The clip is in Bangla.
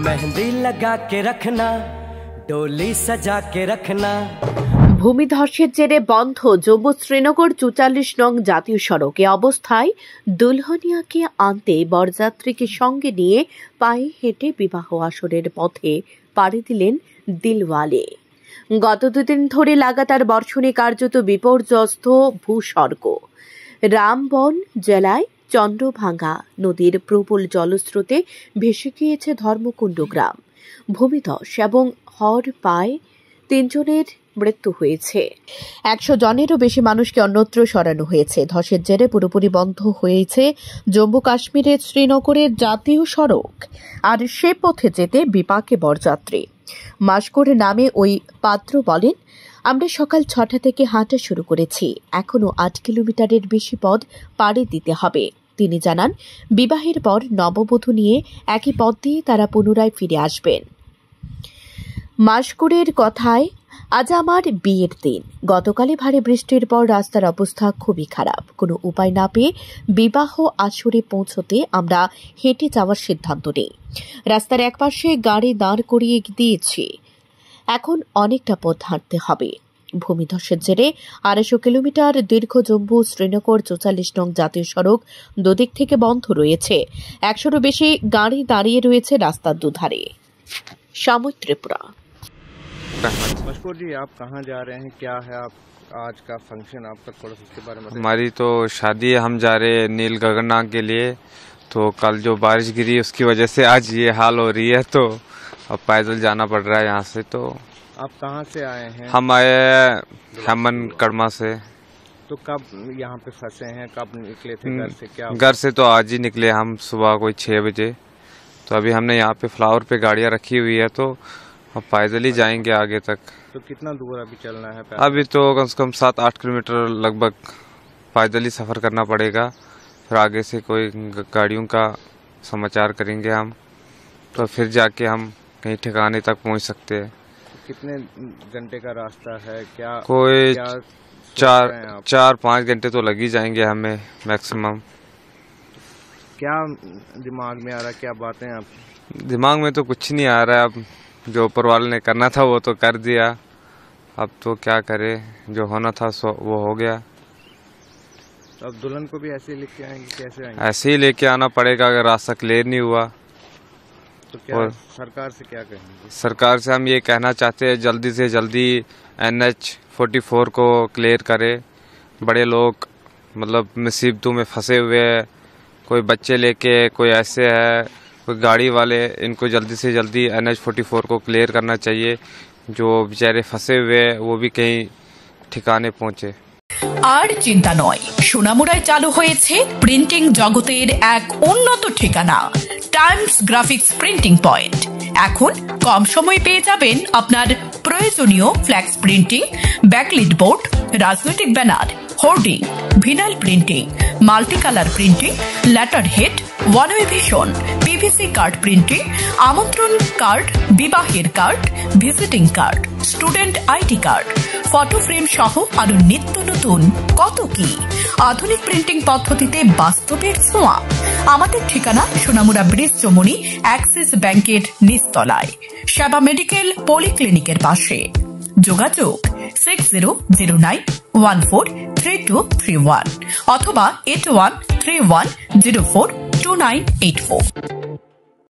मेहंदी लगा के रखना, डोली सजा के रखना। ভূমিধসের জেরে বন্ধ জম্মু শ্রীনগর ৪৪ নং জাতীয় সড়কে অবস্থায় দুলহনিয়াকে আনতে বরযাত্রীকে সঙ্গে নিয়ে পায়ে হেঁটে বিবাহ আসরের পথে পাড়ি দিলেন দিলওয়ালে। গত দুদিন ধরে লাগাতার বর্ষণে কার্যত বিপর্যস্ত ভূস্বর্গ। রামবন জেলায় চন্দ্রভাঙ্গা নদীর প্রবল জলস্রোতে ভেসে গিয়েছে ধর্মকুণ্ড গ্রাম। ভূমিধস এবং হড় পায় ৩ জনের মৃত্যু হয়েছে। ১০০ জনেরও বেশি মানুষকে অন্যত্র সরানো হয়েছে। ধসের জেরে পুরোপুরি বন্ধ হয়েছে জম্মু কাশ্মীরের শ্রীনগরের জাতীয় সড়ক। আর সে পথে যেতে বিপাকে বরযাত্রী। মাস্কোর নামে ওই পাত্র বলেন, আমরা সকাল ৬টা থেকে হাঁটা শুরু করেছি, এখনো ৮ কিলোমিটারের বেশি পথ পাড়ি দিতে হবে। তিনি জানান, বিবাহের পর নববধূ নিয়ে একই পথ দিয়ে তারা পুনরায় ফিরে আসবেন। মাস্কুরের কথায়, আজ আমার বিয়ের দিন। গতকালে ভারী বৃষ্টির পর রাস্তার অবস্থা খুবই খারাপ। কোনো উপায় না পেয়ে বিবাহ আসরে পৌঁছতে আমরা হেঁটে যাওয়ার সিদ্ধান্ত নিই। রাস্তার একপাশে গাড়ি দাঁড় করিয়ে দিয়েছি, এখন অনেকটা পথ হাঁটতে হবে। ভূমিধসের জেরে ২৫০ কিলোমিটার দীর্ঘ জম্মু শ্রীনগর ৪৪ নং জাতীয় সড়ক দুদিক থেকে বন্ধ রয়েছে। ১০০রও বেশি গাড়ি দাঁড়িয়ে রয়েছে রাস্তার দুধারে। সাময়িক ত্রিপুরা। मशकूर जी, आप कहाँ जा रहे हैं, क्या है आप आज का फंक्शन आपका, थोड़ा सा इसके बारे में? हमारी तो शादी है, हम जा रहे हैं नील गगननाथ के लिए। तो कल जो बारिश गिरी उसकी वजह से आज ये हाल हो रही है, तो अब पैदल जाना पड़ रहा है यहाँ से। तो आप कहाँ से आए हैं? हम आए हेमन कड़मा से। तो कब यहाँ पे फंसे हैं, कब निकले थे घर से? क्या घर से तो आज ही निकले हम, सुबह कोई 6 बजे। तो अभी हमने यहाँ पे फ्लावर पे गाड़ियाँ रखी हुई है, तो अब पैदल ही जाएंगे आगे तक। तो कितना दूर अभी चलना है पैदल? अभी तो कम से कम 7-8 किलोमीटर लगभग पैदल ही सफ़र करना पड़ेगा। फिर आगे से कोई गाड़ियों का समाचार करेंगे हम, तो फिर जाके हम कहीं ठिकाने तक पहुंच सकते हैं। कितने घंटे का रास्ता है, क्या कोई क्या 4-5 घंटे तो लग ही जाएंगे हमें मैक्सिमम। क्या दिमाग में आ रहा है, क्या बातें आप? दिमाग में तो कुछ नहीं आ रहा है, अब जो ऊपर वाले ने करना था वो तो कर दिया, अब तो क्या करे, जो होना था सो वो हो गया। तो अब दुल्हन को भी ऐसे ही लेके आएंगे, कैसे आएंगे? ऐसे ही लेके आना पड़ेगा अगर रास्ता क्लियर नहीं हुआ तो। क्या सरकार से क्या कहेंगे? सरकार से हम ये कहना चाहते हैं जल्दी से जल्दी NH-44 को क्लियर करे। बड़े लोग मतलब मुसीबतों में फंसे हुए हैं, कोई बच्चे लेके, कोई ऐसे है, कोई गाड़ी वाले, इनको जल्दी से जल्दी NH-44 को क्लियर करना चाहिए। जो बेचारे फंसे हुए हैं वो भी कहीं ठिकाने पहुंचे। আর চিন্তা নয়, সোনামুড়ায় চালু হয়েছে প্রিন্টিং জগতের এক উন্নত ঠিকানা, টাইমস গ্রাফিক্স প্রিন্টিং পয়েন্ট। এখন কম সময়ে পেয়ে যাবেন আপনার প্রয়োজনীয় ফ্ল্যাক্স প্রিন্টিং, ব্যাকলিট বোর্ড, রাজনৈতিক banner, hoarding, vinyl printing, multi colour printing, letter head, one way vision, PVC card printing, আমন্ত্রণ কার্ড, বিবাহের card, visiting card, student ID card, photo frame সহ আরো নিত্য নতুন কত কি আধুনিক প্রিন্টিং পদ্ধতিতে বাস্তবের ছোঁয়া। আমাদের ঠিকানা সোনামুড়া ব্রিজ চমুনি অ্যাক্সিস ব্যাংকের নিচতলায়, সেবা মেডিকেল পলিক্লিনিকের পাশে। যোগাযোগ 6009143231 অথবা 8131042984।